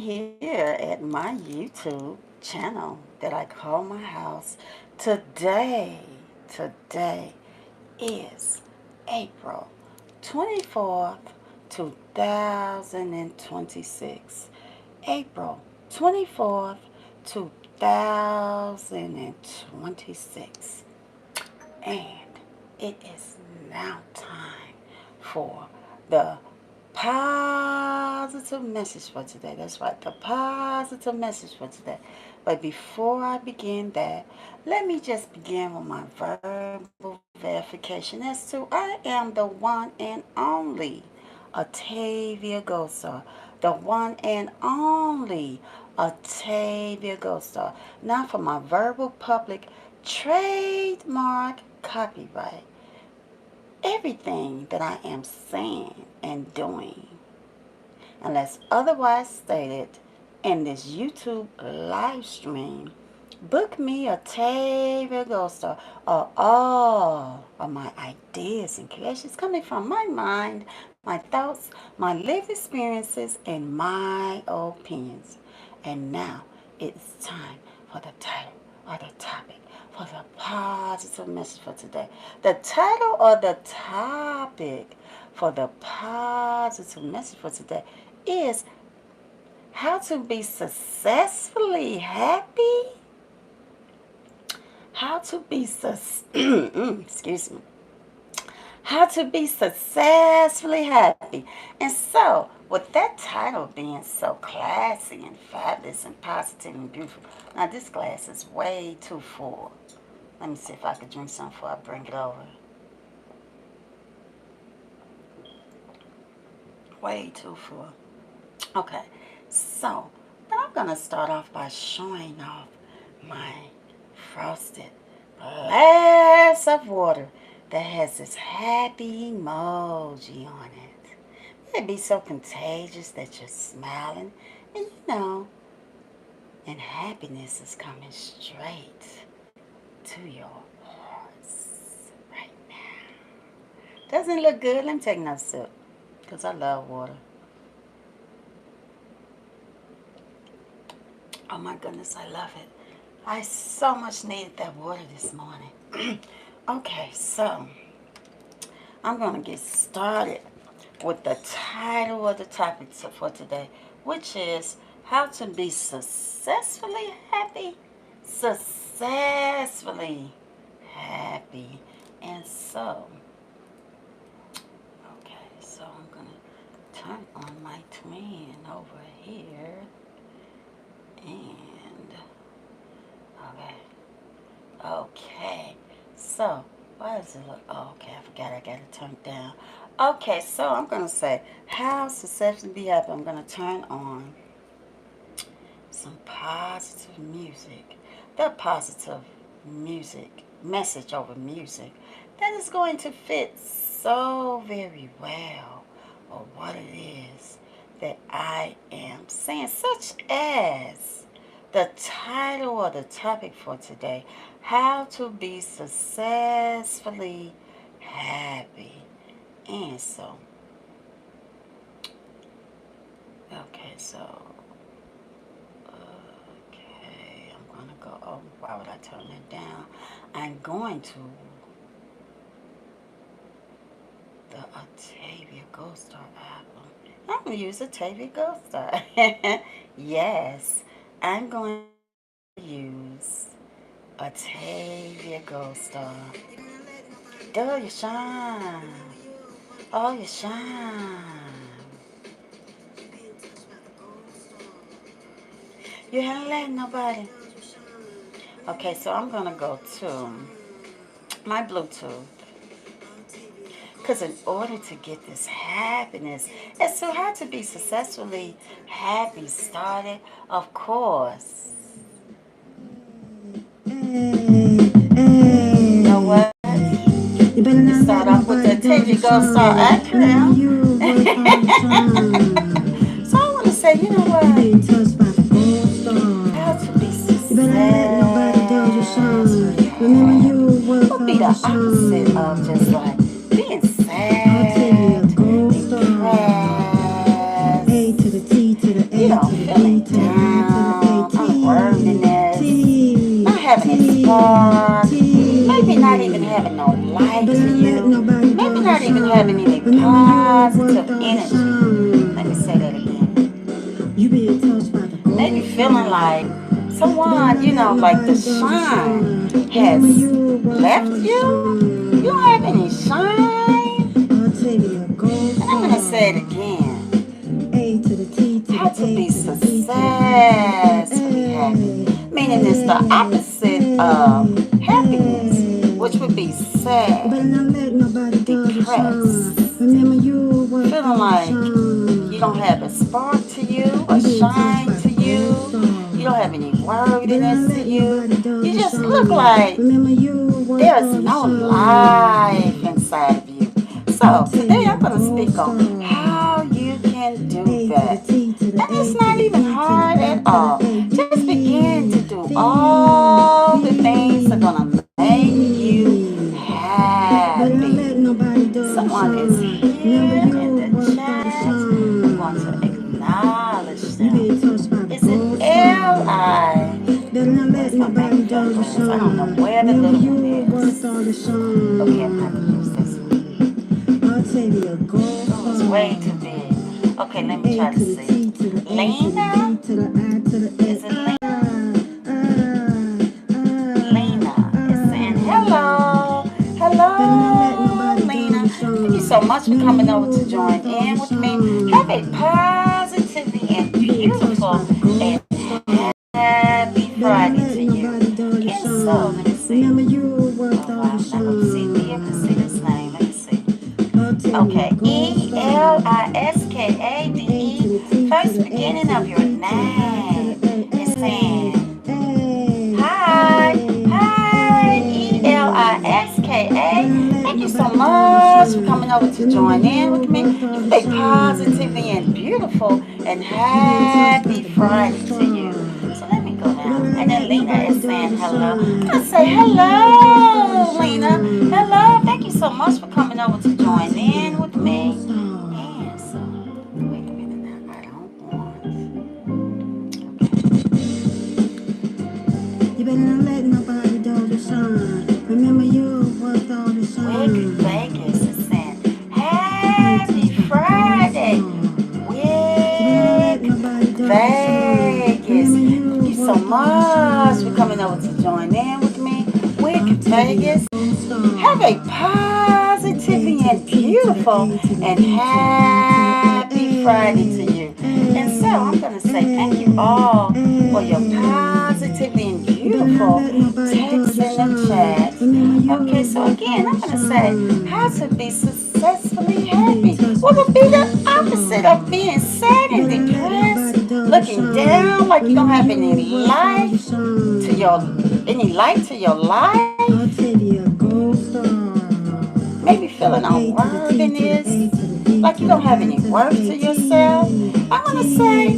here at my YouTube channel that I call my house. Today is April 24th, 2026. April 24th, 2026. And it is now time for the positive message for today. That's right, the positive message for today. But before I begin that, let me just begin with my verbal verification as to I am the one and only Octavia Gosar. The one and only Octavia Gosar. Now for my verbal public trademark copyright. Everything that I am saying and doing, unless otherwise stated in this YouTube live stream, book me Octavia Gosar, or all of my ideas and creations coming from my mind, my thoughts, my lived experiences, and my opinions. And now it's time for the title or the topic for the positive message for today. The title or the topic for the positive message for today is how to be successfully happy. How to be excuse me. How to be successfully happy. And so, with that title being so classy and fabulous and positive and beautiful, now this glass is way too full. Let me see if I can drink some before I bring it over. Way too full. Okay, so I'm going to start off by showing off my frosted glass of water that has this happy emoji on it. It'd be so contagious that you're smiling, and and happiness is coming straight to your hearts right now. Doesn't it look good? Let me take another sip, because I love water. Oh my goodness, I love it. I so much needed that water this morning. Okay, so I'm going to get started with the title of the topic for today, which is how to be successfully happy. Successfully happy. And so, I'm going to turn on my twin over here. And, okay. So, why does it look, okay, I forgot I got to turn it down. Okay, so I'm going to say, how successfully be happy. I'm going to turn on some positive music. The positive music, message over music, that is going to fit so very well with what it is that I am saying, such as the title or the topic for today, how to be successfully happy. And so, I'm going to go, why would I turn it down? I'm going to the Octavia Gosar album. I'm going to use Octavia Gosar. Yes, I'm going to use Octavia Gosar. Do you shine? Oh, you shine. You haven't let nobody. Okay, so I'm going to go to my Bluetooth. Because in order to get this happiness, and so how to be successfully happy started, of course. You know what? You start off with the Octavia Gosar acronym. So I want to say, you know what? How to be successful. What would be the opposite of just like being sad, depressed, feeling down, unworthiness, not having a spark, maybe not even having no light to you, maybe not even having any positive energy. Let me say that again. Maybe feeling like someone, like the shine has left you. You don't have any shine. And I'm going to say it again. How to be successfully happy. Meaning it's the opposite of happiness, which would be sad, depressed, feeling like you don't have a spark to you, a shine to you, you don't have any worthiness to you. You just look like there's no life inside of you. So today I'm going to speak on how you can do that. And it's not even hard at all. Just begin to do all the things that are going to make you happy. Someone is here in the chat. I'm going to acknowledge them. Is it L.I.? Where's my baby doll? I don't know where the little one is. Okay, I'm going to use this one. Oh, it's way too big. Okay, let me try to see. Lena? Is it Lena? Lena is saying hello. Hello, Lena. Thank you so much for coming over to join in with me. Have a positive and beautiful and happy Friday to you. And so, let me see. Oh, wow. Let me see. Leah can see this name. Let me see. Okay. Eliskade. First beginning of your name. It's saying, hi. Hi. Eliskade. Thank you so much for coming over to join in with me. Stay positive and beautiful and happy Friday to you. So let me go down. And then Lena is saying hello. Let's say hello, Lena. Hello. Thank you so much for coming over to join in with me. And so, wait a minute now. I don't want. Okay. You better not let nobody do the shine. Remember you worked all the shine. Wicked Vegas is saying happy Friday. Wicked Vegas. Thank you so much for coming over to join in with me. Wicked Vegas. Have a positive and beautiful and happy Friday to you. And so I'm going to say thank you all for your positive and beautiful texts in the chat. Okay, so again, I'm going to say how to be successfully happy. What would be the opposite of being sad and depressed, looking down like you don't have any life to your life? Maybe feeling unworthiness, like you don't have any worth to yourself. I'm going to say,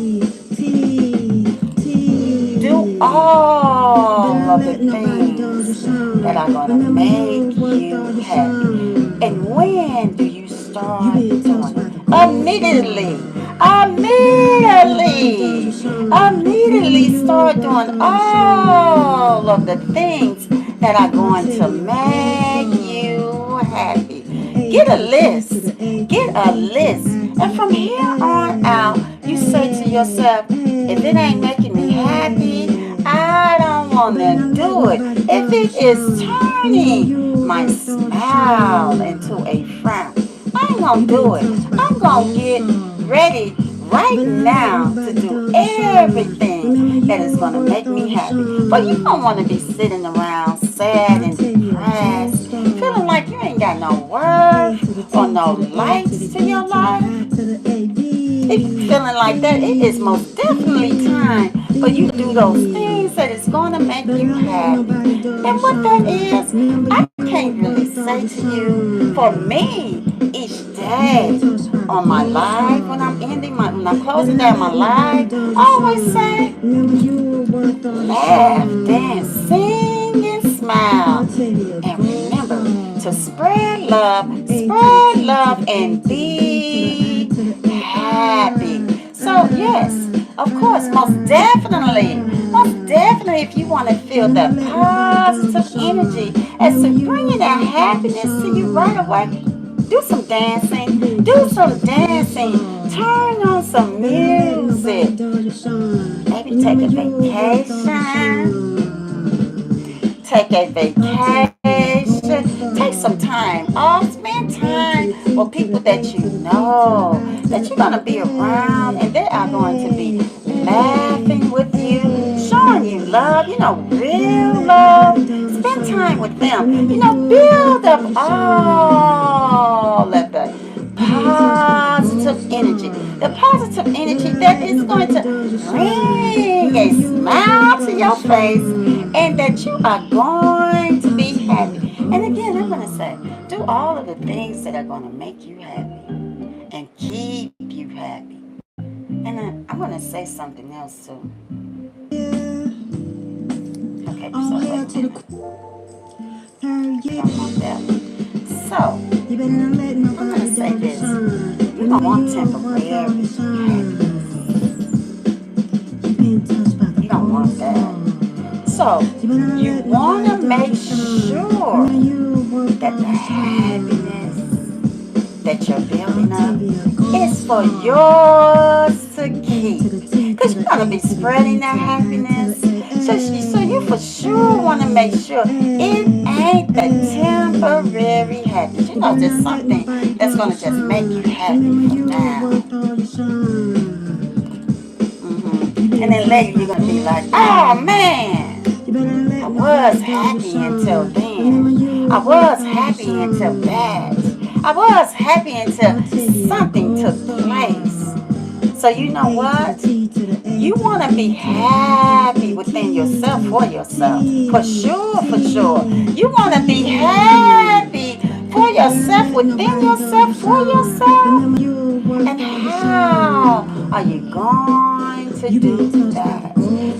do all of the things that are going to make you happy. And when do you start doing it? Immediately start doing all of the things that are going to make you happy. Get a list. And from here on out, you say to yourself, if it ain't making me happy, I don't want to do it. If it is turning my smile into a frown, I ain't going to do it. I'm going to get ready right now to do everything that is going to make me happy. But you don't want to be sitting around sad and depressed, feeling like you ain't got no worth or no lights to your life. If you're feeling like that, it is most definitely time for you to do those things that is going to make you happy. And what that is, I can't really say to you. For me, each day on my life, when I'm closing down my life, I always say, laugh, dance, sing, and smile. And remember to spread love, and be happy. So yes, Of course, most definitely, if you want to feel that positive energy and to bringing that happiness to you right away, do some dancing, turn on some music, maybe take a vacation, take some time off, spend time with people that you know, that you're going to be around, and they are going to be laughing with you, showing you love, real love. Spend time with them, build up all of the positive energy. The positive energy that is going to bring a smile to your face and that you are going to be happy. And again, I'm going to say, do all of the things that are going to make you happy and keep you happy. And I'm going to say something else too. Okay, so wait a minute. Don't want that one. So, I'm going to say this. You don't want temporary happiness. You don't want that. So, you want to make sure that the happiness that you're building up is for yours to keep. Because you're going to be spreading that happiness. So you for sure want to make sure it ain't the temporary happiness. Just something that's going to just make you happy for now. And then later you're going to be like, oh man, I was happy until then. I was happy until that. I was happy until something took place. So you know what? You want to be happy within yourself, for yourself. For sure. You want to be happy for yourself, within yourself, for yourself. And how are you going to do that?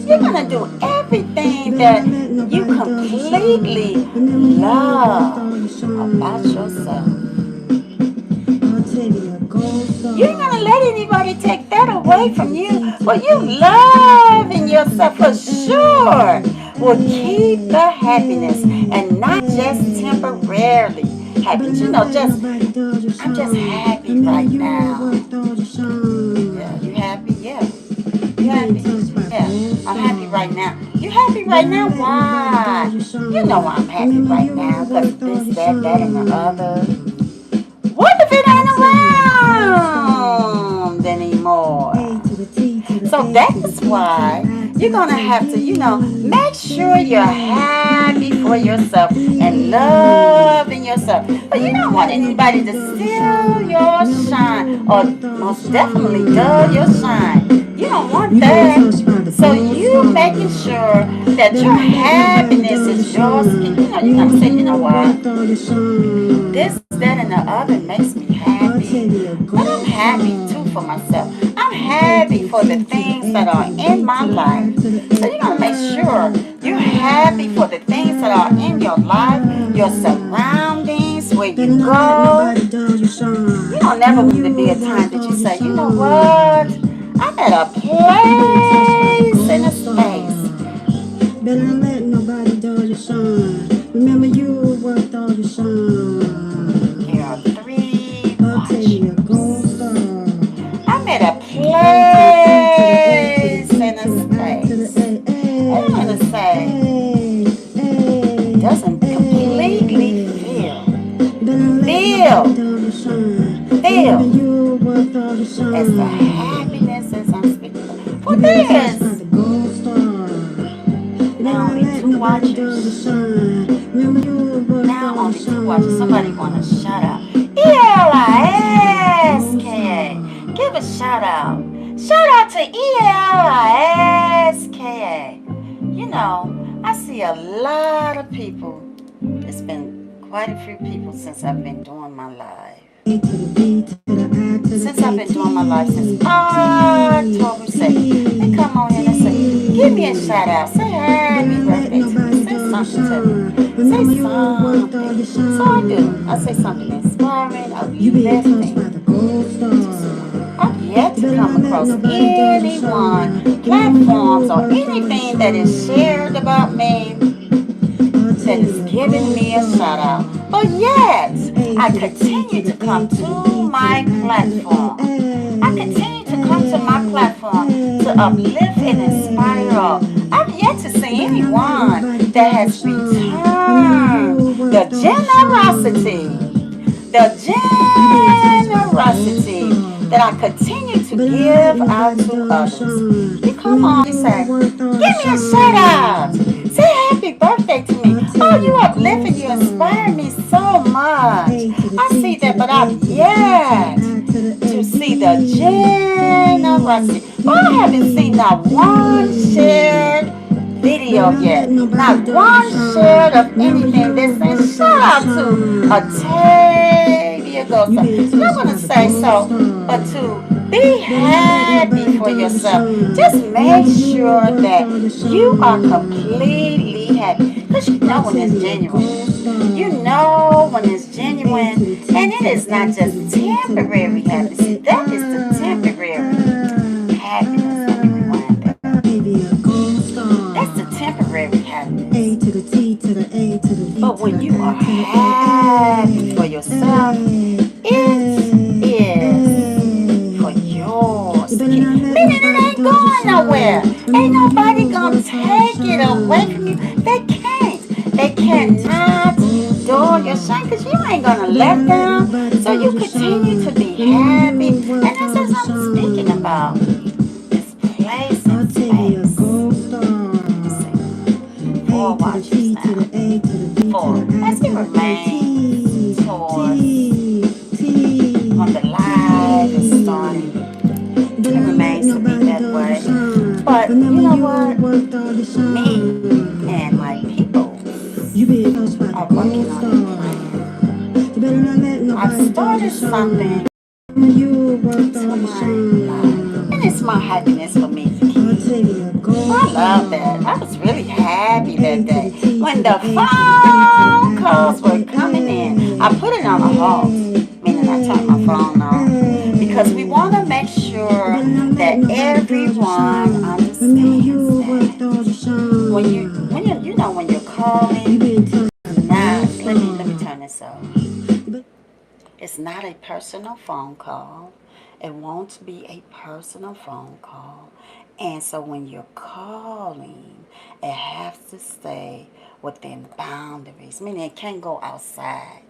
You're going to do everything that you completely love about yourself. You ain't gonna let anybody take that away from you. But you loving yourself for sure will keep the happiness, and not just temporarily happiness. I'm just happy right now. Yeah, you happy? Yeah. You happy? Yeah, I'm happy right now. You happy right now? Why? You know I'm happy right now because this, that, and the other. What if it ain't around anymore? So that's why you're going to have to, make sure you're happy for yourself and loving yourself. But you don't want anybody to steal your shine or most definitely dull your shine. You don't want that. So you making sure that your happiness is yours. And you're going to say, you know what? This, that, and the other makes me happy. But I'm happy too for myself. I'm happy for the things that are in my life. So you're going to make sure you're happy for the things that are in your life, your surroundings, where you go. You don't never need to be a time that you say, you know what? I'm at a place in a space. Better not let nobody dull your shine. Remember you worked all your shine. Here are 3 watches. I'm at a place in a space. I'm going to say, it doesn't completely feel as the happiness is unspeakable. For this, now only 2 watches. Now only 2 watches. Somebody want to shout out. ELISKA. Give a shout out. Shout out to ELISKA. I see a lot of people. It's been quite a few people since I've been doing my live. Since October 2nd, they come on in and say, give me a shout out. Say happy birthday to me. Say something to me. Say something. So I do. I say something inspiring, uplifting. yet to come across anyone, platforms, or anything that is shared about me that is giving me a shout out. But yet, I continue to come to my platform. I continue to come to my platform to uplift and inspire. I've yet to see anyone that has returned the generosity that I continue to give out to others. You come on, you say, give me a shout out. Say happy birthday to me. Oh, you uplift and you inspire me so much. I see that, but I've yet to see the generosity. Well, I haven't seen not one shared video yet. Not one shared of anything that says shout out to Octavia Gosa. I'm not going to say so, but to be happy for yourself. Just make sure that you are completely happy. Because you know when it's genuine. You know when it's genuine. And it is not just temporary happiness. See, that is the temporary happiness. Let me rewind that. That's the temporary happiness. But when you are happy for yourself, it is for yours. Meaning it ain't going nowhere. Ain't nobody gonna take it away from you. They can't. They cannot dull your shine because you ain't gonna let them. So you continue to be happy. And that's what I'm speaking about. This place and space. Four watches now. Four. As we remain towards when the live is starting. It remains to be that way. But you know what? Me and my people are working on a plan. I've started something to my life. And it's my happiness for me to keep. I love that. I was really happy that day. When the phone calls were coming in, I put it on a hold, meaning I turned my phone off. Because we want to make sure that everyone understands that. When you're calling, now, let me turn this off. It's not a personal phone call. It won't be a personal phone call. And so when you're calling, it has to stay within boundaries. Meaning it can't go outside.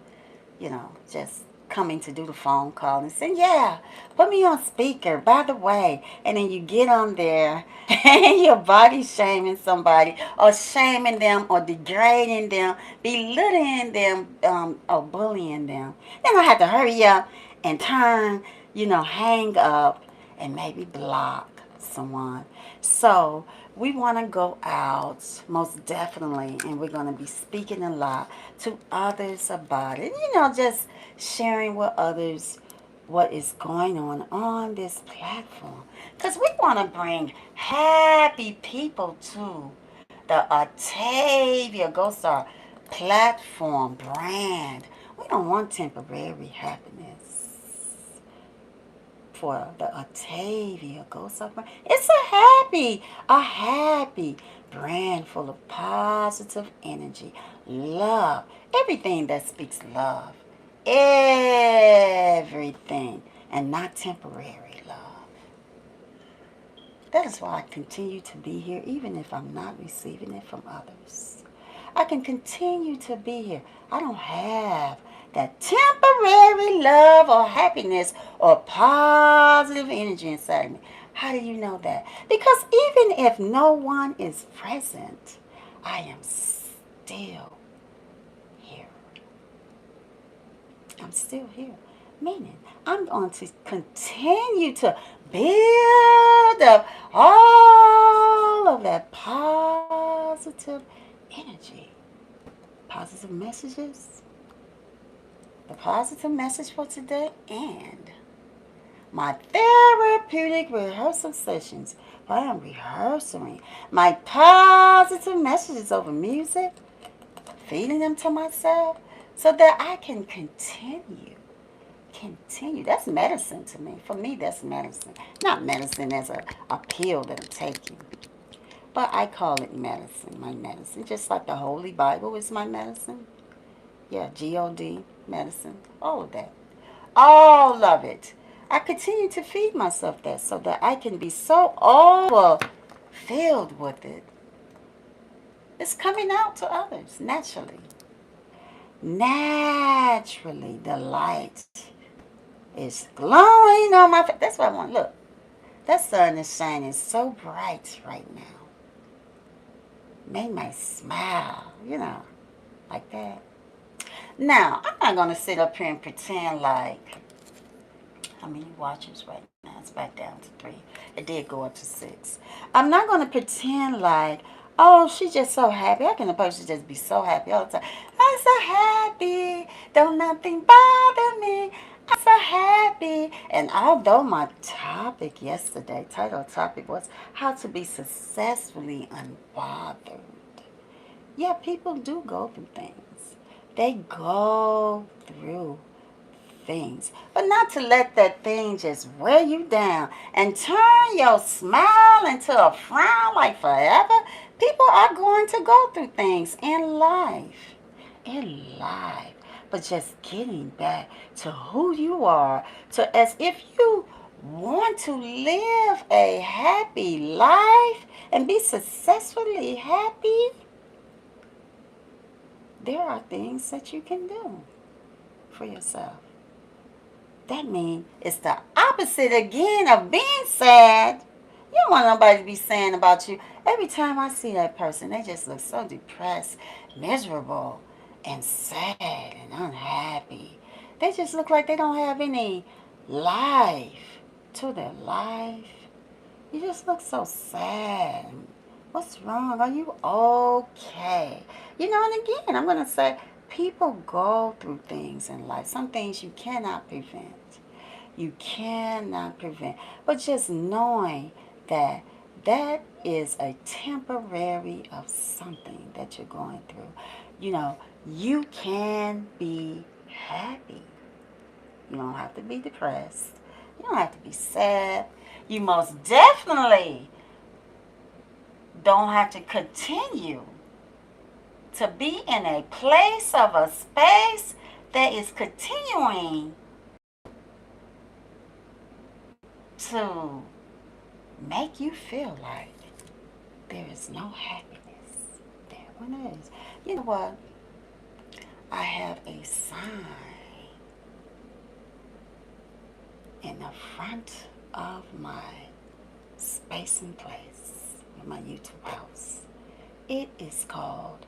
Just coming to do the phone call and saying, yeah, put me on speaker, by the way. And then you get on there and your body shaming somebody or shaming them or degrading them, belittling them, or bullying them. Then I have to hurry up and turn, hang up and maybe block someone. So we want to go out most definitely, and we're going to be speaking a lot to others about it. Just sharing with others what is going on this platform. Because we want to bring happy people to the Octavia Gosar platform brand. We don't want temporary happiness for the Octavia Gosar brand. It's a happy brand full of positive energy, love, everything that speaks love, everything, and not temporary love. That is why I continue to be here, even if I'm not receiving it from others. I can continue to be here. I don't have that temporary love or happiness or positive energy inside of me. How do you know that? Because even if no one is present, I am still here. I'm still here. Meaning, I'm going to continue to build up all of that positive energy, positive messages, the positive message for today, and my therapeutic rehearsal sessions. I am rehearsing my positive messages over music, feeding them to myself, so that I can continue continue. That's medicine to me. For me, that's medicine. Not medicine as a pill that I'm taking, but I call it medicine, my medicine. Just like the Holy Bible is my medicine. Yeah, God, medicine, all of that. All of it. I continue to feed myself that so that I can be so filled with it. It's coming out to others naturally. Naturally, the light is glowing on my face. That's what I want. Look, that sun is shining so bright right now. Made my smile, like that. Now, I'm not going to sit up here and pretend like, how many watches right now? It's back down to 3. It did go up to 6. I'm not going to pretend like, oh, she's just so happy. How can a person just be so happy all the time? I'm so happy. Don't nothing bother me. I'm so happy. And although my title topic was how to be successfully unbothered. Yeah, people do go through things. They go through things. But not to let that thing just wear you down and turn your smile into a frown like forever. People are going to go through things in life. In life. But just getting back to who you are, to as if you want to live a happy life and be successfully happy, there are things that you can do for yourself. That means it's the opposite again of being sad. You don't want nobody to be saying about you. Every time I see that person, they just look so depressed, miserable, and sad and unhappy. They just look like they don't have any life to their life. You just look so sad. What's wrong? Are you okay? And again, I'm going to say, people go through things in life. Some things you cannot prevent. You cannot prevent. But just knowing that that is a temporary of something that you're going through. You can be happy. You don't have to be depressed. You don't have to be sad. You most definitely don't have to continue to be in a place of a space that is continuing to make you feel like there is no happiness there when there is. You know what? I have a sign in the front of my space and place in my YouTube house. It is called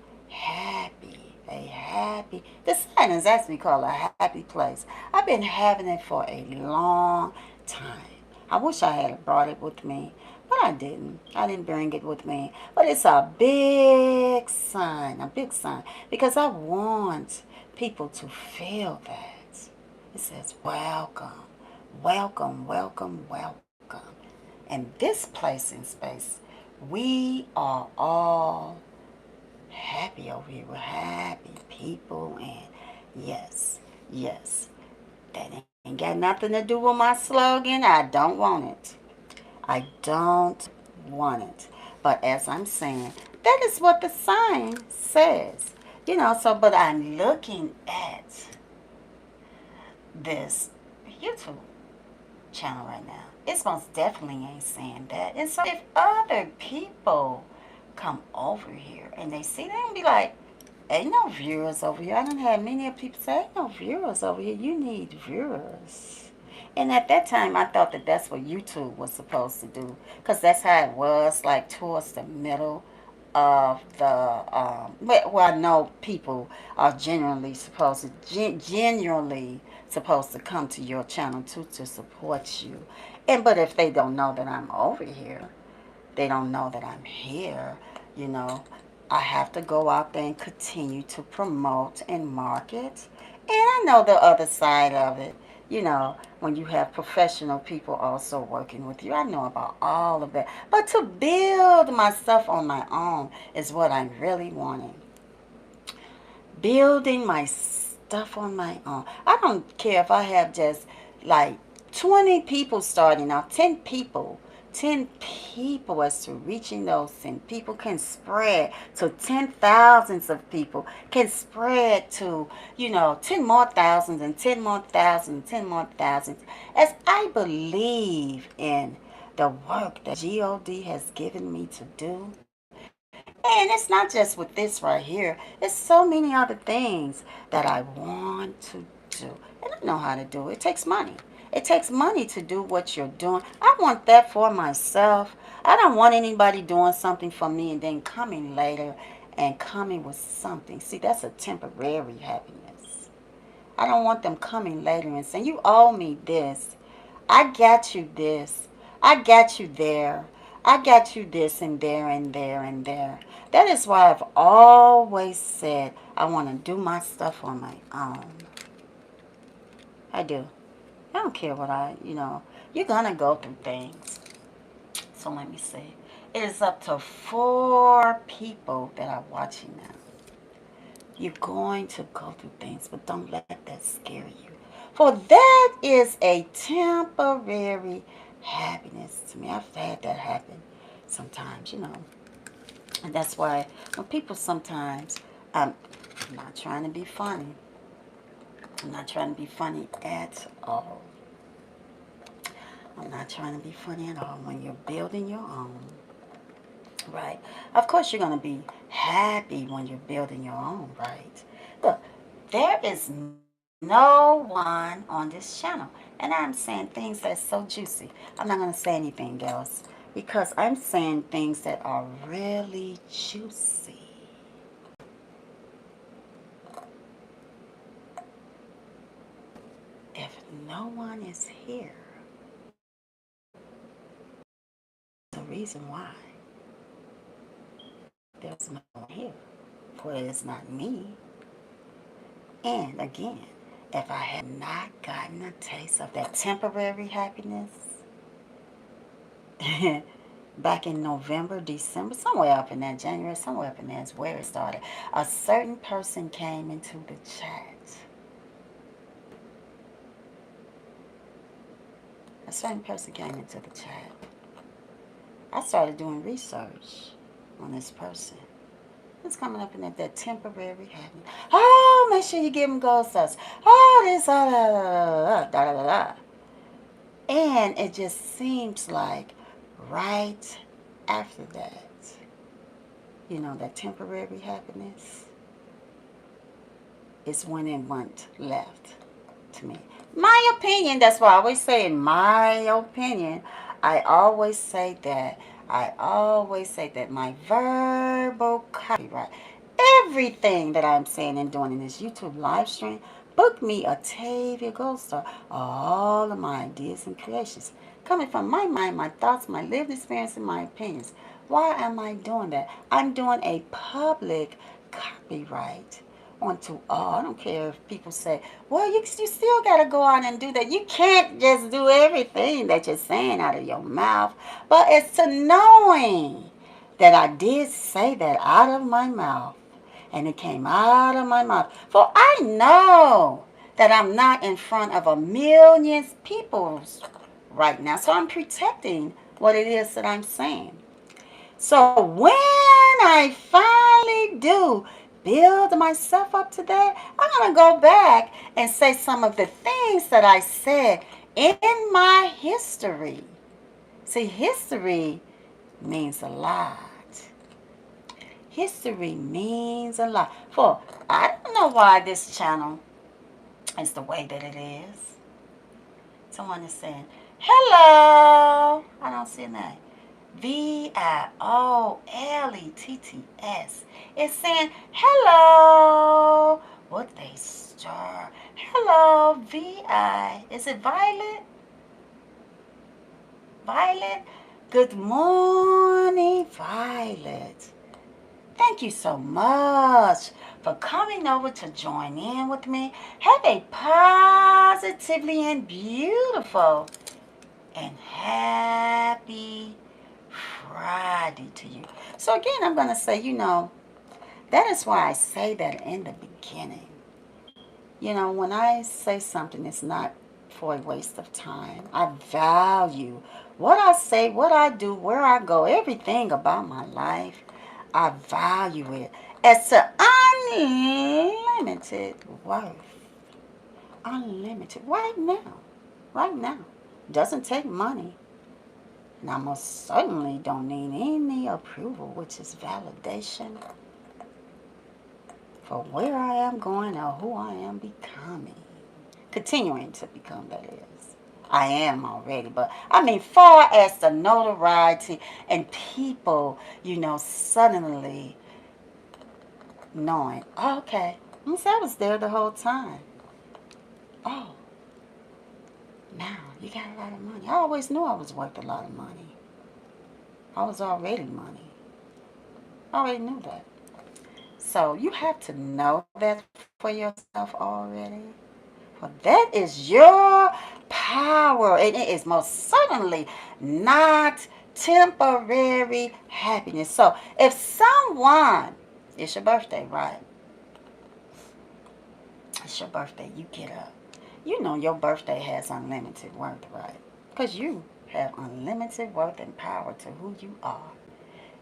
the sign is actually called a happy place. I've been having it for a long time. I wish I had brought it with me, but I didn't. I didn't bring it with me. But it's a big sign, because I want people to feel that. It says, welcome, welcome, welcome, welcome. And this place in space, we are all happy over here. We're happy people, and yes, that ain't got nothing to do with my slogan. I don't want it. I don't want it. But as I'm saying, that is what the sign says. But I'm looking at this YouTube channel right now. It's most definitely ain't saying that. And so if other people come over here and they see, they don't be like, ain't no viewers over here. I don't have many people say, ain't no viewers over here. You need viewers. And at that time, I thought that that's what YouTube was supposed to do. Because that's how it was, like towards the middle of the, well, I know people are genuinely supposed to come to your channel to support you. But if they don't know that I'm over here, they don't know that I'm here, I have to go out there and continue to promote and market. And I know the other side of it, when you have professional people also working with you. I know about all of that. But to build myself on my own is what I'm really wanting. Building my stuff on my own. I don't care if I have just like 20 people starting out, 10 people. 10 people as to reaching those 10 people can spread to 10 thousands of people, can spread to, 10 more thousands and 10 more thousands, 10 more thousands. As I believe in the work that God has given me to do, and it's not just with this right here. It's so many other things that I want to do. And I know how to do it. It takes money. It takes money to do what you're doing. I want that for myself. I don't want anybody doing something for me and then coming later and coming with something. See, that's a temporary happiness. I don't want them coming later and saying, you owe me this. I got you this. I got you there. I got you this and there and there and there. That is why I've always said I want to do my stuff on my own. I do. I don't care what you're going to go through things. So let me see. It is up to 4 people that are watching now. You're going to go through things, but don't let that scare you. For that is a temporary happiness to me. I've had that happen sometimes. And that's why when people sometimes, I'm not trying to be funny. I'm not trying to be funny at all. I'm not trying to be funny at all. When you're building your own, right? Of course you're going to be happy when you're building your own, right? Look, there is no one on this channel. And I'm saying things that's so juicy. I'm not going to say anything else because I'm saying things that are really juicy. If no one is here, the reason why there's no one here, for it is not me. And again, if I had not gotten a taste of that temporary happiness back in November, December, somewhere up in there, January, somewhere up in there is where it started. A certain person came into the chat. A certain person came into the chat. I started doing research on this person. It's coming up in that temporary happiness. Oh, make sure you give them gold stars. Oh, this, da da da da da da. And it just seems like right after that, that temporary happiness is when it went left to me. My opinion, that's why I always say in my opinion, I always say that my verbal copyright, everything that I'm saying and doing in this YouTube live stream, book me a Tavia Gold Star. All of my ideas and creations coming from my mind, my thoughts, my lived experience, and my opinions. Why am I doing that? I'm doing a public copyright onto all. I don't care if people say, well, you still got to go out and do that. You can't just do everything that you're saying out of your mouth. But it's to knowing that I did say that out of my mouth. And it came out of my mouth. For I know that I'm not in front of a million people right now. So I'm protecting what it is that I'm saying. So when I finally do build myself up to that, I'm going to go back and say some of the things that I said in my history. See, history means a lot. History means a lot. For I don't know why this channel is the way that it is. Someone is saying, hello. I don't see a name. VIOLETTS. It's saying, hello. What they star. Hello, VI. Is it Violet? Violet? Good morning, Violet. Thank you so much for coming over to join in with me. Have a positively and beautiful and happy Friday to you. So again, I'm going to say, that is why I say that in the beginning. You know, when I say something, it's not for a waste of time. I value what I say, what I do, where I go, everything about my life. I value it as to unlimited worth. Unlimited. Right now. Right now. Doesn't take money. And I most certainly don't need any approval, which is validation for where I am going or who I am becoming. Continuing to become, that is. I am already, but I mean, far as the notoriety and people, suddenly knowing, oh, okay, I was there the whole time. Oh, now you got a lot of money. I always knew I was worth a lot of money. I was already money. I already knew that. So you have to know that for yourself already. For that is your power. And it is most certainly not temporary happiness. So if someone, it's your birthday, right? It's your birthday. You get up. You know your birthday has unlimited worth, right? Because you have unlimited worth and power to who you are.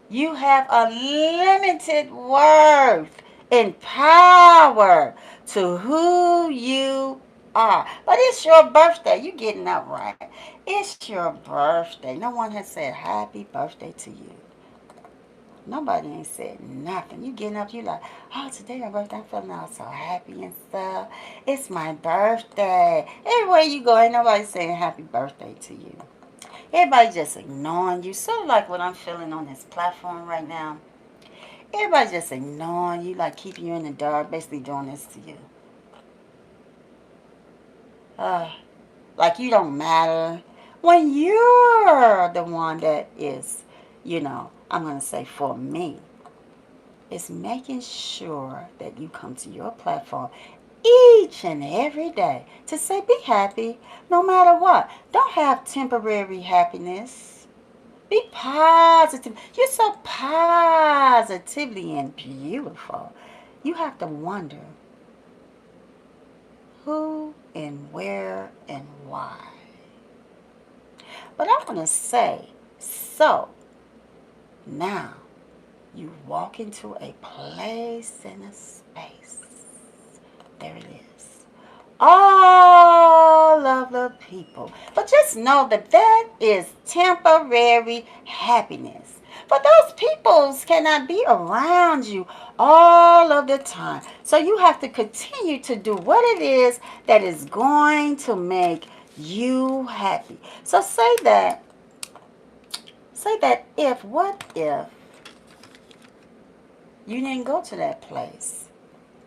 You have unlimited worth and power to who you are. But it's your birthday. You getting up, right? It's your birthday. No one has said happy birthday to you. Nobody ain't said nothing. You getting up, you like, oh, today my birthday. I'm feeling all so happy and stuff. It's my birthday. Everywhere you go, ain't nobody saying happy birthday to you. Everybody just ignoring you. Sort of like what I'm feeling on this platform right now. Everybody just ignoring you, like keeping you in the dark, basically doing this to you. Uh, like you don't matter. When you're the one that is, I'm going to say for me, is making sure that you come to your platform each and every day to say be happy no matter what. Don't have temporary happiness. Be positive. You're so positively and beautiful. You have to wonder who and where and why. But I want to say, so now you walk into a place and a space. There it is. All of the people. But just know that that is temporary happiness. But those peoples cannot be around you all of the time. So you have to continue to do what it is that is going to make you happy. So say that what if you didn't go to that place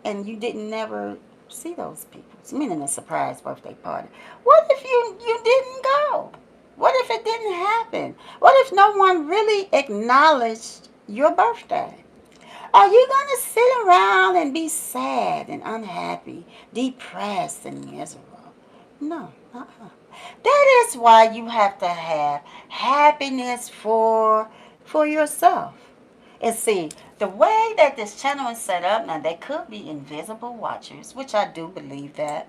and you didn't never see those people? Meaning a surprise birthday party. What if you didn't go? What if it didn't happen? What if no one really acknowledged your birthday? Are you going to sit around and be sad and unhappy, depressed and miserable? No. That is why you have to have happiness for yourself. And see, the way that this channel is set up, now there could be invisible watchers, which I do believe that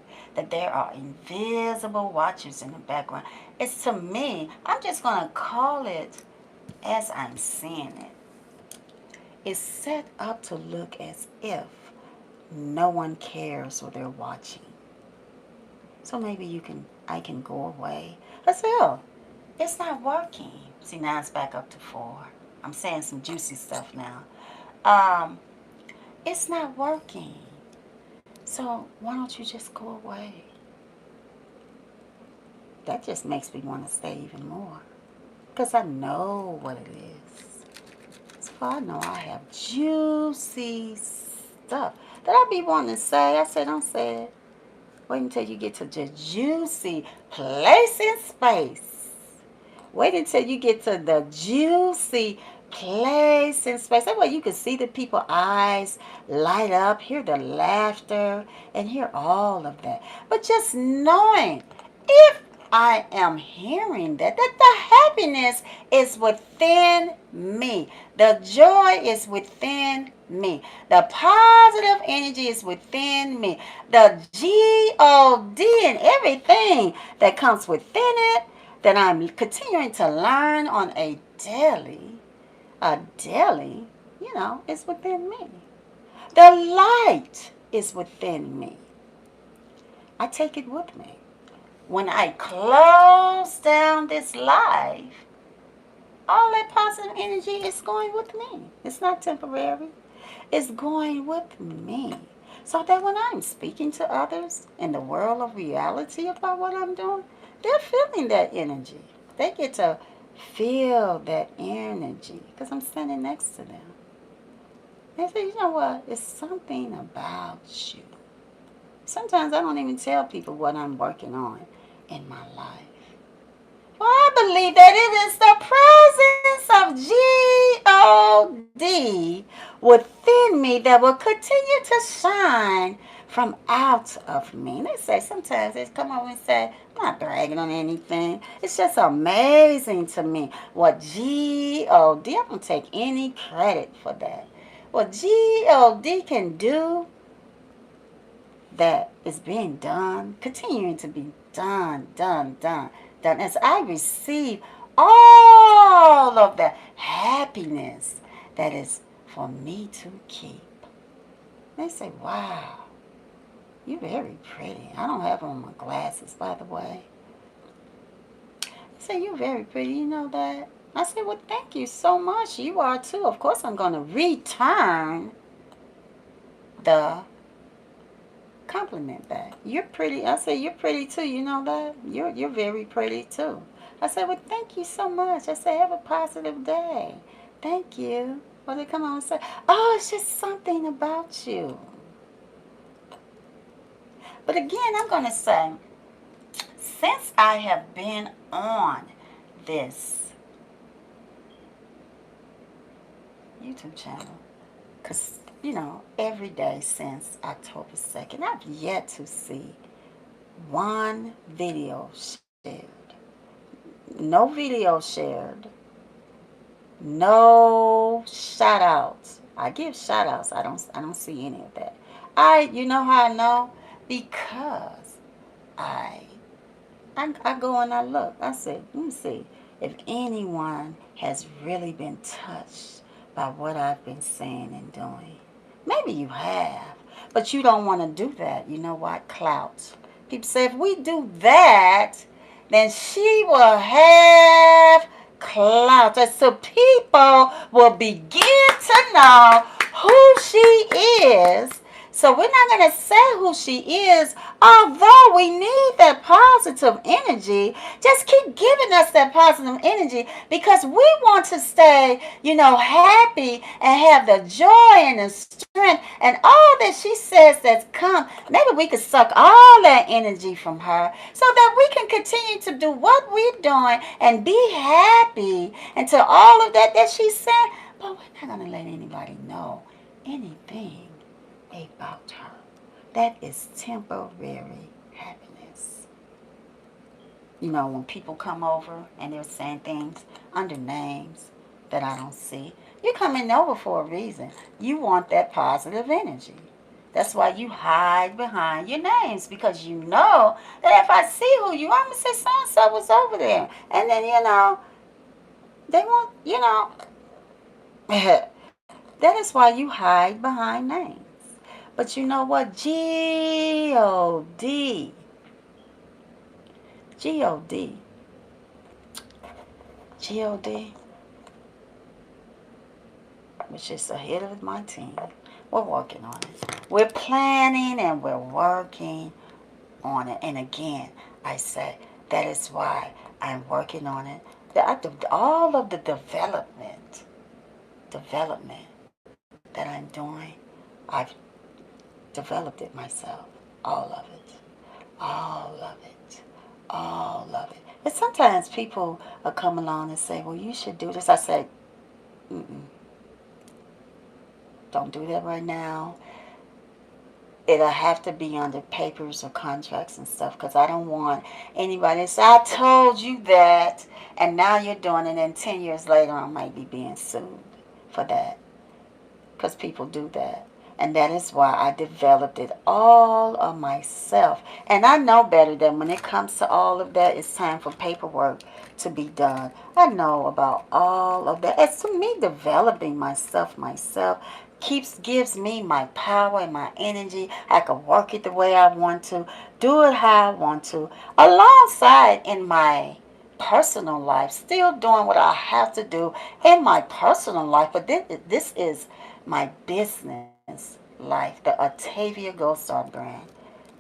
there are invisible watchers in the background. It's to me, I'm just going to call it as I'm seeing it. It's set up to look as if no one cares or they're watching. So maybe I can go away. But still, it's not working. See, now it's back up to 4. I'm saying some juicy stuff now. It's not working. So why don't you just go away? That just makes me want to stay even more. Because I know what it is. So I know I have juicy stuff that I be wanting to say. I said, don't say it. Wait until you get to the juicy place in space. Wait until you get to the juicy place in space. That way you can see the people's eyes light up, hear the laughter, and hear all of that. But just knowing, if I am hearing that the happiness is within me. The joy is within me. The positive energy is within me. The G-O-D and everything that comes within it that I'm continuing to learn on a daily, is within me. The light is within me. I take it with me. When I close down this life, all that positive energy is going with me. It's not temporary. It's going with me. So that when I'm speaking to others in the world of reality about what I'm doing, they're feeling that energy. They get to feel that energy because I'm standing next to them. They say, you know what? It's something about you. Sometimes I don't even tell people what I'm working on in my life. Well, I believe that it is the presence of God within me that will continue to shine from out of me. And they say sometimes they come over and say, I'm not bragging on anything. It's just amazing to me what God, I don't take any credit for that. What God can do that is being done, continuing to be done. As I receive all of the happiness that is for me to keep. They say, wow, you're very pretty. I don't have on my glasses, by the way. They say, you're very pretty, you know that? I said, well, thank you so much. You are too. Of course, I'm going to return the compliment back. You're pretty. I said, you're pretty too. You know that? You're very pretty too. I said, well, thank you so much. I said, have a positive day. Thank you. Well, they come on and say, oh, it's just something about you. But again, I'm going to say, since I have been on this YouTube channel, because, every day since October 2nd, I've yet to see one video shared. No video shared. No shout outs. I give shout outs. I don't see any of that. You know how I know? Because I go and I look. I said, let me see if anyone has really been touched by what I've been saying and doing. Maybe you have, but you don't want to do that. You know what? Clout. People say if we do that, then she will have clout. And so people will begin to know who she is. So we're not going to say who she is, although we need that positive energy. Just keep giving us that positive energy because we want to stay, happy and have the joy and the strength and all that she says that's come. Maybe we could suck all that energy from her so that we can continue to do what we're doing and be happy until all of that she said. But we're not going to let anybody know anything about her. That is temporary happiness. When people come over and they're saying things under names that I don't see, you're coming over for a reason. You want that positive energy. That's why you hide behind your names, because you know that if I see who you are, I'm going to say so-and-so was over there. And then, they won't, that is why you hide behind names. But you know what? G-O-D. G-O-D. G-O-D. Which is ahead of my team. We're working on it. We're planning and we're working on it. And again, I say that is why I'm working on it. All of the development that I'm doing, I've developed it myself. All of it. All of it. All of it. And sometimes people will come along and say, well, you should do this. I say, don't do that right now. it'll have to be under papers or contracts and stuff because I don't want anybody to say, I told you that, and now you're doing it, and 10 years later I might be being sued for that because people do that. And that is why I developed it all of myself. And I know better that when it comes to all of that, it's time for paperwork to be done. I know about all of that. It's to me developing myself gives me my power and my energy. I can work it the way I want to, do it how I want to, alongside in my personal life, still doing what I have to do in my personal life. But this is my business life, the Octavia Gold Star brand.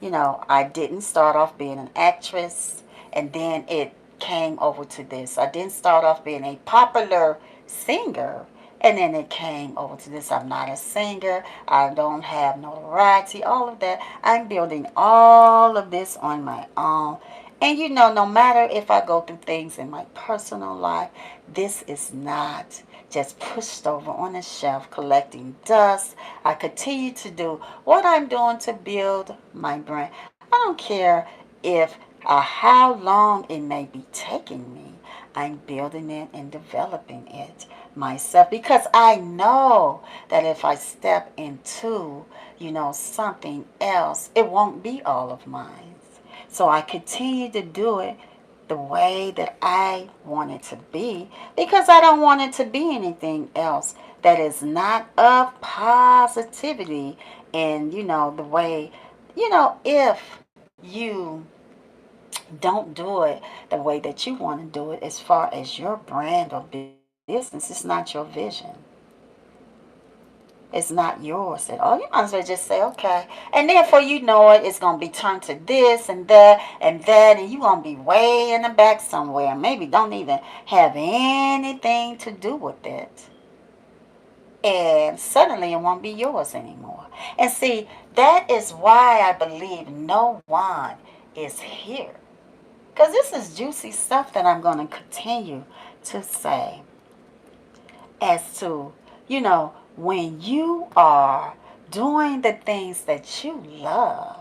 I didn't start off being an actress, and then it came over to this. I didn't start off being a popular singer, and then it came over to this. I'm not a singer. I don't have notoriety, all of that. I'm building all of this on my own. And no matter if I go through things in my personal life, this is not just pushed over on a shelf collecting dust. I continue to do what I'm doing to build my brand. I don't care if how long it may be taking me. I'm building it and developing it myself because I know that if I step into, something else, it won't be all of mine. So I continue to do it the way that I want it to be because I don't want it to be anything else that is not of positivity. And the way, if you don't do it the way that you want to do it as far as your brand or business, it's not your vision. It's not yours at all. You might as well just say, okay. And then before you know it, it's going to be turned to this and that and that. And you're going to be way in the back somewhere. Maybe don't even have anything to do with it. And suddenly it won't be yours anymore. And see, that is why I believe no one is here. Because this is juicy stuff that I'm going to continue to say as to, when you are doing the things that you love,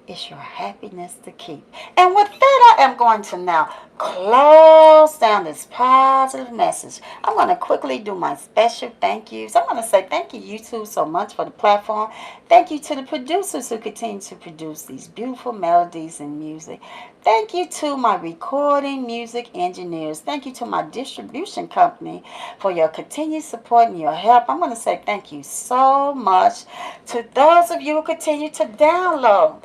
it's your happiness to keep. And with that, I am going to now close down this positive message. I'm going to quickly do my special thank yous. I'm going to say thank you, YouTube, so much for the platform. Thank you to the producers who continue to produce these beautiful melodies and music. Thank you to my recording music engineers. Thank you to my distribution company for your continued support and your help. I'm going to say thank you so much to those of you who continue to download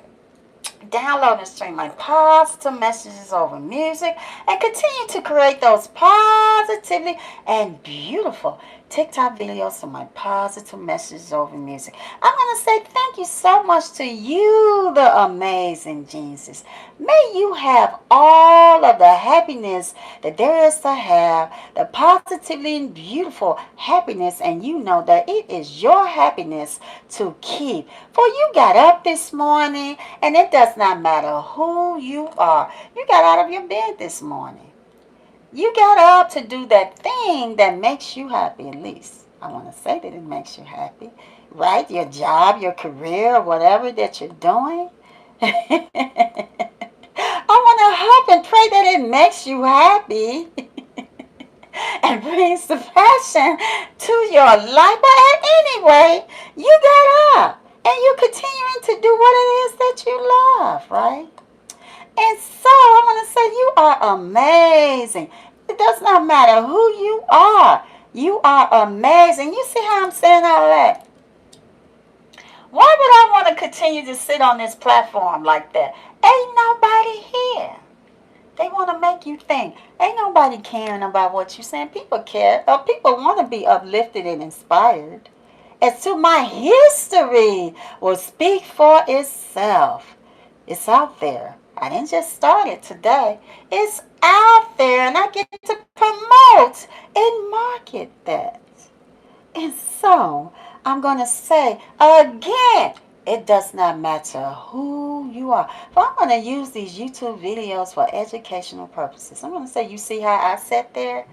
and stream my positive messages over music and continue to create those positively and beautiful TikTok videos of my positive messages over music. I'm going to say thank you so much to you, the amazing geniuses. May you have all of the happiness that there is to have, the positively and beautiful happiness, and you know that it is your happiness to keep. For you got up this morning, and it does not matter who you are. You got out of your bed this morning. You got up to do that thing that makes you happy, at least. I want to say that it makes you happy, right? Your job, your career, whatever that you're doing. I want to hope and pray that it makes you happy and brings the passion to your life. But anyway, you got up and you're continuing to do what it is that you love, right? And so I want to say you are amazing. It does not matter who you are. You are amazing. You see how I'm saying all that? Why would I want to continue to sit on this platform like that? Ain't nobody here. They want to make you think. Ain't nobody caring about what you're saying. People care. People want to be uplifted and inspired. As to my history will speak for itself. It's out there. I didn't just start it today. It's out there, and I get to promote and market that. And so, I'm going to say again, it does not matter who you are. But I'm going to use these YouTube videos for educational purposes. I'm going to say, you see how I sat there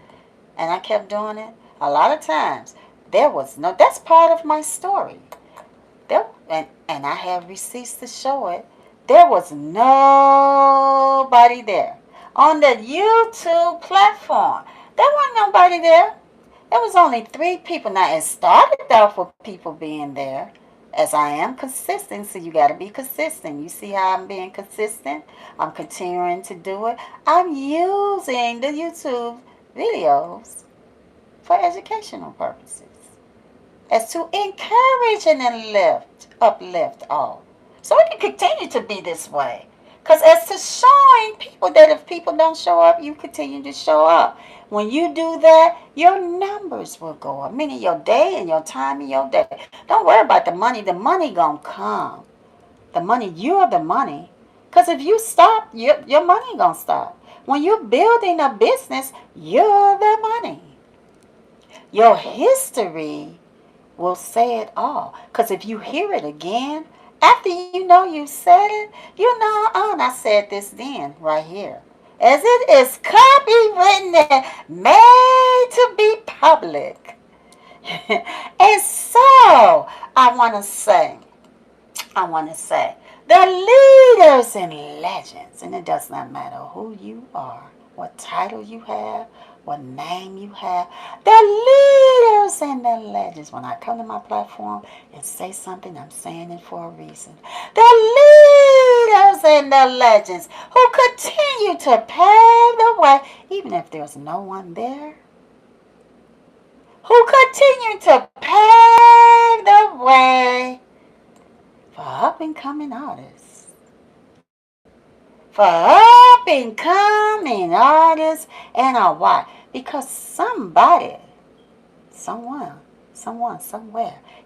and I kept doing it? A lot of times, that's part of my story. and I have receipts to show it, there was nobody there. On the YouTube platform, there wasn't nobody there. There was only 3 people. Now, it started out with people being there, as I am consistent, so you got to be consistent. You see how I'm being consistent? I'm continuing to do it. I'm using the YouTube videos for educational purposes, as to encourage and uplift all. So it can continue to be this way. Because as to showing people that if people don't show up, you continue to show up. When you do that, your numbers will go up. Meaning your day and your time and your day. Don't worry about the money. The money gonna come. The money, you're the money. Because if you stop, your money gonna stop. When you're building a business, you're the money. Your history will say it all. Because if you hear it again, after you know you said it, you know, oh, and I said this then, right here. As it is copywritten and made to be public. And so, I want to say, the leaders and legends, and it does not matter who you are, what title you have, what name you have, the leaders and the legends. When I come to my platform and say something, I'm saying it for a reason. The leaders and the legends who continue to pave the way, even if there's no one there, who continue to pave the way for up and coming artists. For up and coming artists and a why? Because someone, somewhere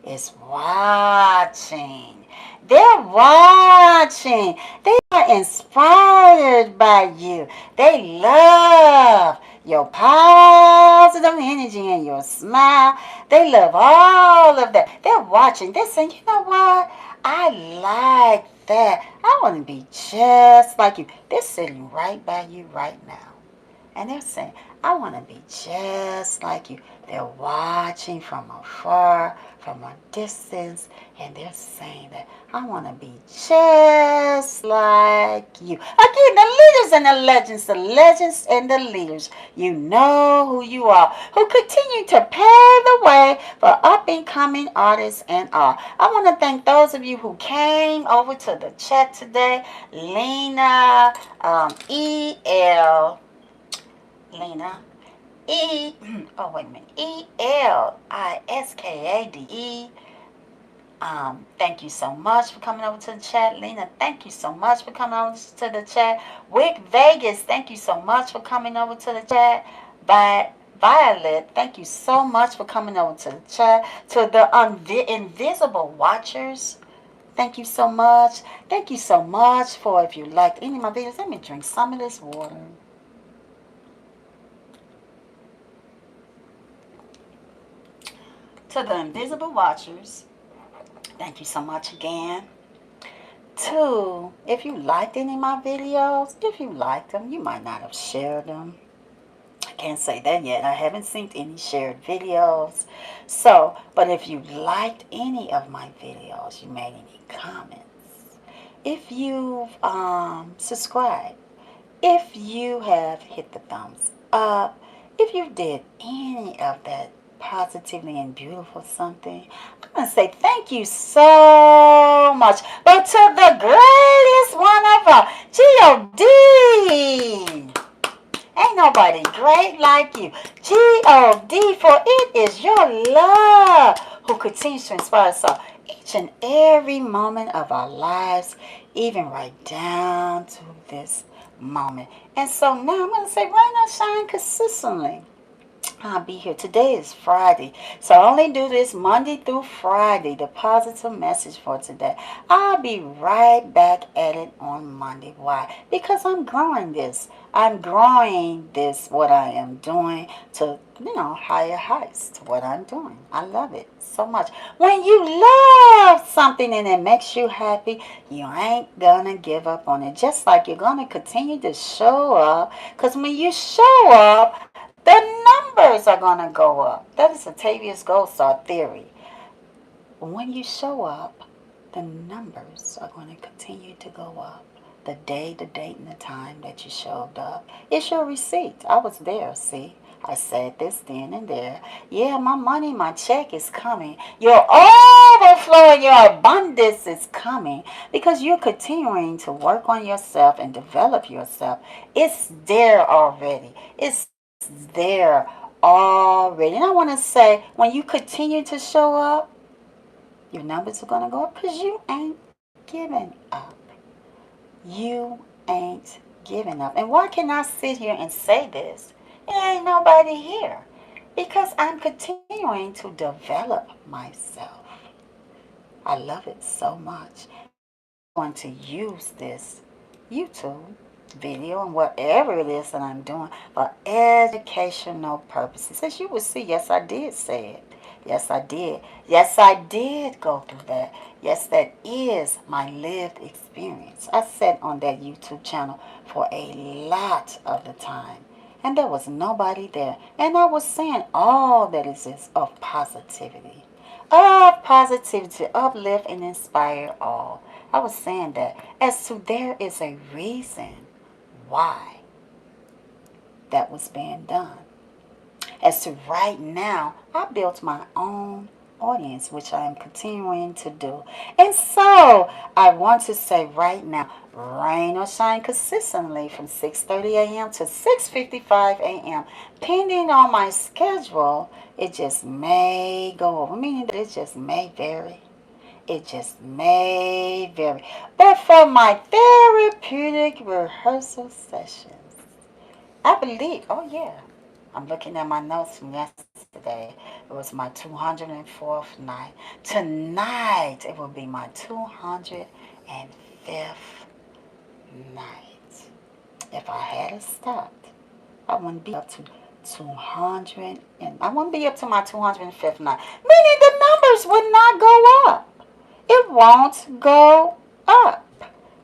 is watching. They're watching. They are inspired by you. They love your positive energy and your smile. They love all of that. They're watching. They're saying, you know what? I like that. I want to be just like you. They're sitting right by you right now. And they're saying, I want to be just like you. They're watching from afar, from a distance, and they're saying that I want to be just like you. Again, the legends and the leaders. You know who you are, who continue to pave the way for up and coming artists and all. I want to thank those of you who came over to the chat today. Lena, Lena, wait a minute, Eliskade. Thank you so much for coming over to the chat. Lena, thank you so much for coming over to the chat. Wick Vegas, thank you so much for coming over to the chat. Violet, thank you so much for coming over to the chat. To the invisible watchers, thank you so much. Thank you so much for, if you liked any of my videos, let me drink some of this water. To the invisible watchers, thank you so much again. Two, if you liked any of my videos, if you liked them, you might not have shared them. I can't say that yet. I haven't seen any shared videos. So, but if you liked any of my videos, you made any comments, if you've subscribed, if you have hit the thumbs up, if you did any of that positively and beautiful something, I'm going to say thank you so much. But to the greatest one of all, G.O.D. Ain't nobody great like you. G.O.D. For it is your love who continues to inspire us all each and every moment of our lives, even right down to this moment. And so now I'm going to say, rain or shine consistently, I'll be here. Today is Friday, so I only do this Monday through Friday, the positive message for today. I'll be right back at it on Monday. Why? Because I'm growing this. I'm growing this, what I am doing, to, higher heights to what I'm doing. I love it so much. When you love something and it makes you happy, you ain't gonna give up on it. Just like you're gonna continue to show up, because when you show up, the numbers are going to go up. That is Octavius Gold Star theory. When you show up, the numbers are going to continue to go up. The day, the date, and the time that you showed up. It's your receipt. I was there, see? I said this then and there. Yeah, my money, my check is coming. Your overflow and your abundance is coming because you're continuing to work on yourself and develop yourself. It's there already. It's there already. And I want to say, when you continue to show up, your numbers are going to go up because you ain't giving up. You ain't giving up. And why can I sit here and say this? It ain't nobody here. Because I'm continuing to develop myself. I love it so much. And I'm going to use this YouTube video and whatever it is that I'm doing for educational purposes. As you will see, yes, I did say it. Yes, I did. Yes, I did go through that. Yes, that is my lived experience. I sat on that YouTube channel for a lot of the time. And there was nobody there. And I was saying all that is of positivity. Of positivity, uplift, and inspire all. I was saying that as to there is a reason why that was being done. As to right now, I built my own audience, which I am continuing to do. And so I want to say right now, rain or shine consistently from 6:30 a.m. to 6:55 a.m. Pending on my schedule, it just may go over, meaning that it just may vary. It just may vary. But for my therapeutic rehearsal sessions, I believe, oh yeah, I'm looking at my notes from yesterday. It was my 204th night. Tonight, it will be my 205th night. If I had stopped, I wouldn't be up to 200, and I wouldn't be up to my 205th night. Meaning the numbers would not go up. It won't go up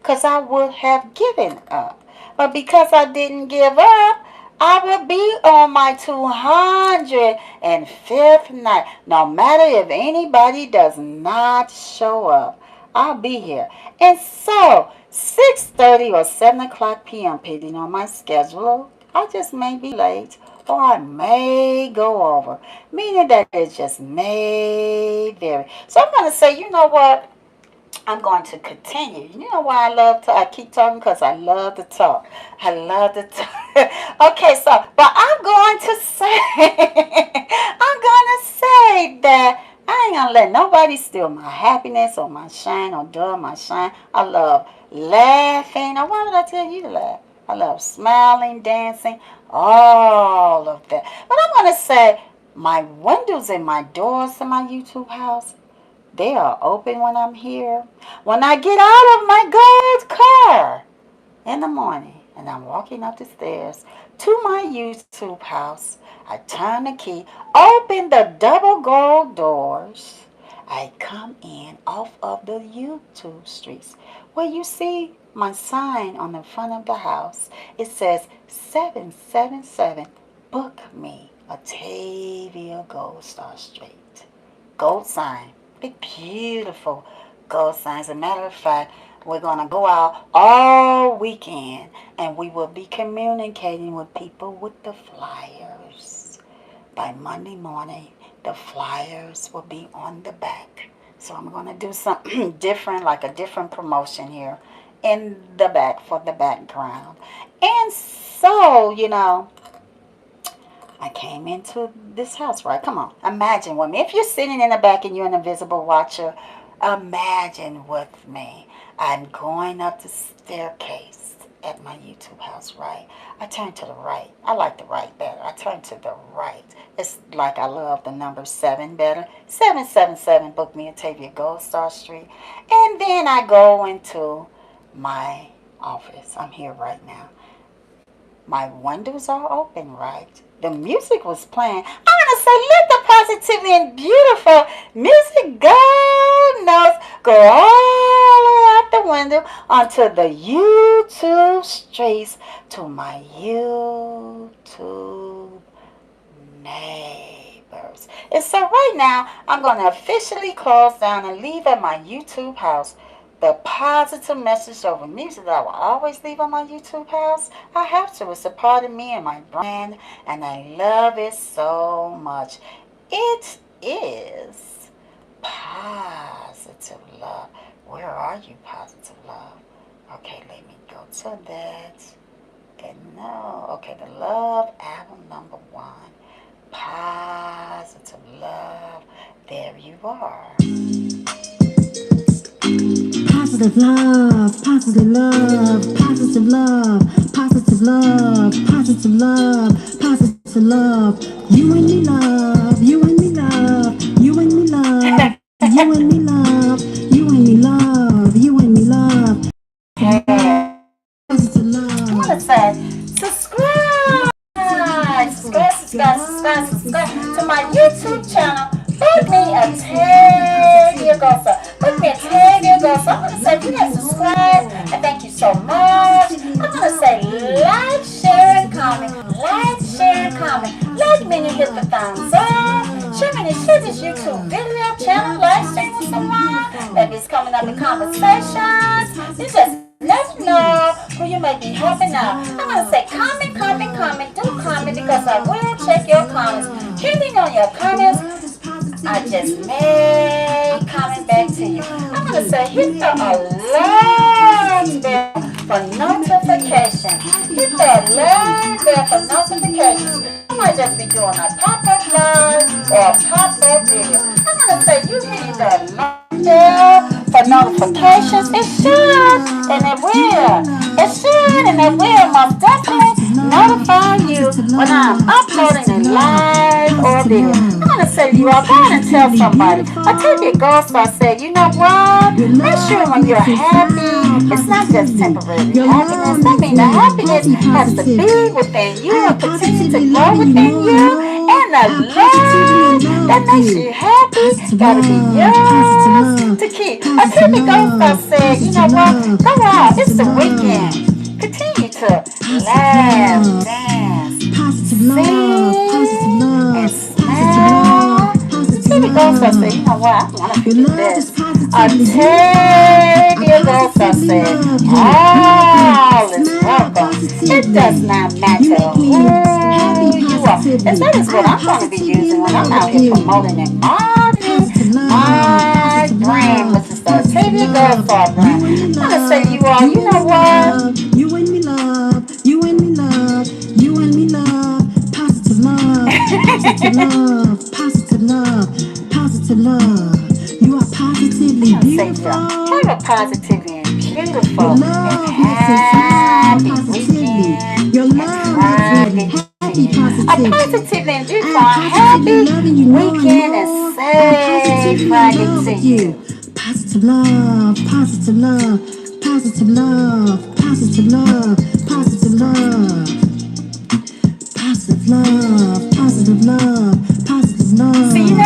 because I would have given up. But because I didn't give up, I will be on my 205th night. No matter if anybody does not show up, I'll be here. And so, 6:30 or 7 o'clock p.m., depending on my schedule, I just may be late or I may go over. Meaning that it just may vary. So I'm going to say, you know what? I'm going to continue. You know why I keep talking? Because I love to talk. I love to talk. Okay, so, but I'm going to say, I'm going to say that I ain't going to let nobody steal my happiness or my shine or dull my shine. I love laughing. Now, why would I tell you to laugh? I love smiling, dancing, all of that. But I'm going to say, my windows and my doors to my YouTube house, they are open when I'm here. When I get out of my gold car in the morning and I'm walking up the stairs to my YouTube house, I turn the key, open the double gold doors. I come in off of the YouTube streets where you see my sign on the front of the house. It says 777 Book Me, Atavia Gold Star Street. Gold sign. Big, beautiful gold sign. As a matter of fact, we're going to go out all weekend and we will be communicating with people with the flyers. By Monday morning, the flyers will be on the back. So I'm going to do something different, like a different promotion here in the back for the background. And so, I came into this house, right? Come on. Imagine with me. If you're sitting in the back and you're an invisible watcher, imagine with me. I'm going up the staircase at my YouTube house, right? I turn to the right. I like the right better. I turn to the right. It's like I love the number 7 better. 777 Book Me Atavia Gold Star Street. And then I go into my office. I'm here right now. My windows are open, right? The music was playing. I'm going to say, let the positivity and beautiful music go notes go all the way out the window onto the YouTube streets to my YouTube neighbors. And so right now, I'm going to officially close down and leave at my YouTube house the positive message over music that I will always leave on my YouTube house. I have to. It's a part of me and my brand, and I love it so much. It is positive love. Where are you, positive love? Okay, let me go to that. And no, okay, the Love album #1. Positive love. There you are. Positive love, positive love, positive love, positive love, positive love, positive love. You and me love, you and me love, you and me love, you and me love, you and me love, you and me love. Hey, Positive I want to love. say subscribe, subscribe to my YouTube channel. Put me a tag, dear Gosa. Put me a tag, dear Gosa. I'm going to say, please subscribe, and thank you so much. I'm going to say, like, share, and comment. Like, share, and comment. Like me and hit the thumbs up. Share me and share this YouTube video channel, live stream with someone. Maybe it's coming up in conversations. You just let me know who you may be helping out. I'm going to say comment, comment, comment. Do comment because I will check your comments. Depending on your comments, I just may comment back to you. I'm going to say hit the alert bell for notifications. Hit the alert bell for notifications. I might just be doing a pop-up live or a pop-up video. I'm going to say you hit the alert bell for notifications. It should, and it will. It should, and it will most definitely notify you when I'm uploading a live or video. I'm going to say you are going to tell somebody. I tell you, Ghost, I said, you know what? Make sure when you're happy, it's not just temporary happiness. I mean, the happiness has to be within you and continue to grow within you. And the love that makes you happy gotta be yours to keep. I tell you, Ghost, I said, you know what? Go out. It's the weekend. Continue to laugh, dance, sing, and smile. See the Ghost, I said, you know what? I want to forget this. I tell you, Ghost, I said, all is welcome. It does not matter who you are. And that is what I'm going to be using when I'm out here promoting and marketing my brand, which is the Octavia Goldfarb brand. I'm going to say you all, you know what? You and me love, you and me love, you and me love, positive love, positive love, positive love, positive love. You are positively beautiful. Have a positively and beautiful Your and love happy makes it weekend. Your love makes it happy A positivity. positive and beautiful, happy weekend and safe Friday to you. Positive love, positive love, positive love, positive love, positive love, positive love, positive love, positive love. See you